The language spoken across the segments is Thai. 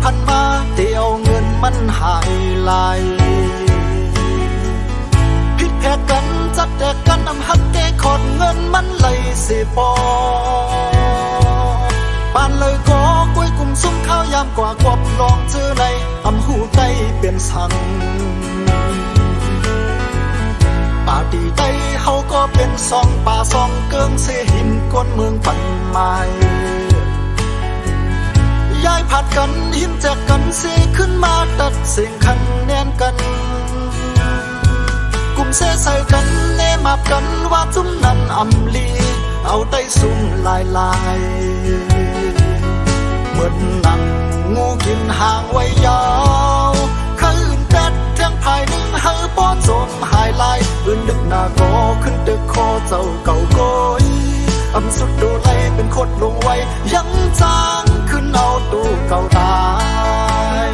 พันมาเตียวเงินมันหายไหลผิดแพ้กันจัดแต่กันนำหักแก้ขอดเงินมันเลยสิปอปานเลยก็กุ้ยกุ่มซุ้มข้าวยามกว่ากวบลองเจอในอำหูไตเป็นสังป่าตีไตเฮาก็เป็นซองป่าซองเกิงเสหินก้นเมืองปันไม้ย้ายผัดกันหินแจกกันเสขึ้นมาตัดเสียงคันแน่นกันกลุ่มเสใส่กันเนมาบกันว่าจุ้มนั้นอำลีเอาไตสุ่มลายเหมือนนังงูกินห่างไว้ยาวข้าอื่นแดดเที่ยงภายหนึ่งเฮาป้อจมหายลายอื่นนึกหน้าก็ขึ้นตึกคอเจ้าเก่าก้อยอำสุดดูไลเป็นโคตรลงไว้ยังจางขึ้นเอาตู้เก่าตาย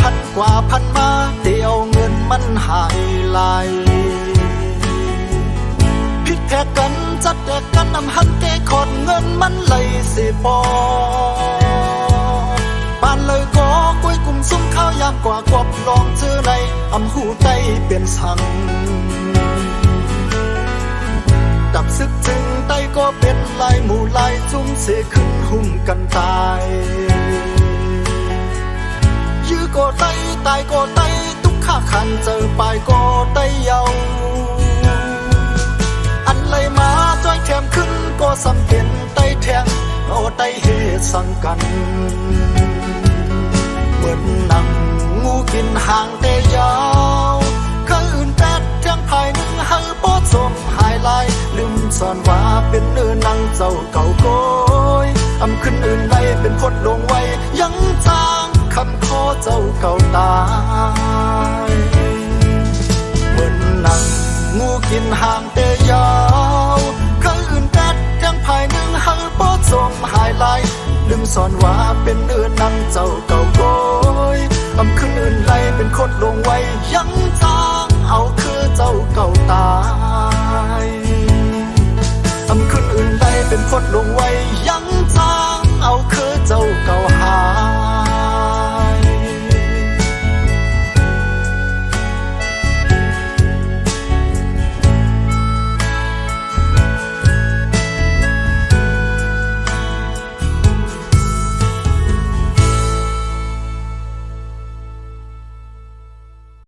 พันกว่าพันมาเตียวเงินมันหายไหลผิดแพ้กันจัดแต่กันนำหันแก้ขอดเงินมันเลยสิปอปานเลยก็กุ้ยกุ่มซุ้มข้าวยามกว่ากวบลองเจอในอำหูไตเป็นสังดับซึกจึงไตก็เป็นลายหมู่ลายจุ้มเสขึ้นหุ่มกันตายยื้อก็ไตตายก็ไตทุกข้าขันเจอปลายก็ไตเยาอันเลยมาจ้อยแคมขึ้นก็สำเป็นไตแทงเอาไตเหตุสังกันเหมือนหนังงูกินห่างแต่ยาวข้าอื่นแปดเที่ยงภายหนึ่งหังป้อจมหายลายลืมสอนว่าเป็นเนื้อนังเจ้าเก่าก้อยอำขึ้นอื่นไรเป็นพดลงไว้ยังจางคำขอเจ้าเก่าตายเหมือนหนังงูกินห่างแต่ยาวข้าอื่นแดดยังภายหนึ่งหังป้อจมหายลายลืมสอนว่าเป็นเนื้อนังเจ้าเก่าก้อยอำขึ้นอื่นไรเป็นคดลงไว้ยังจางเอาคือเจ้าเก่าตาย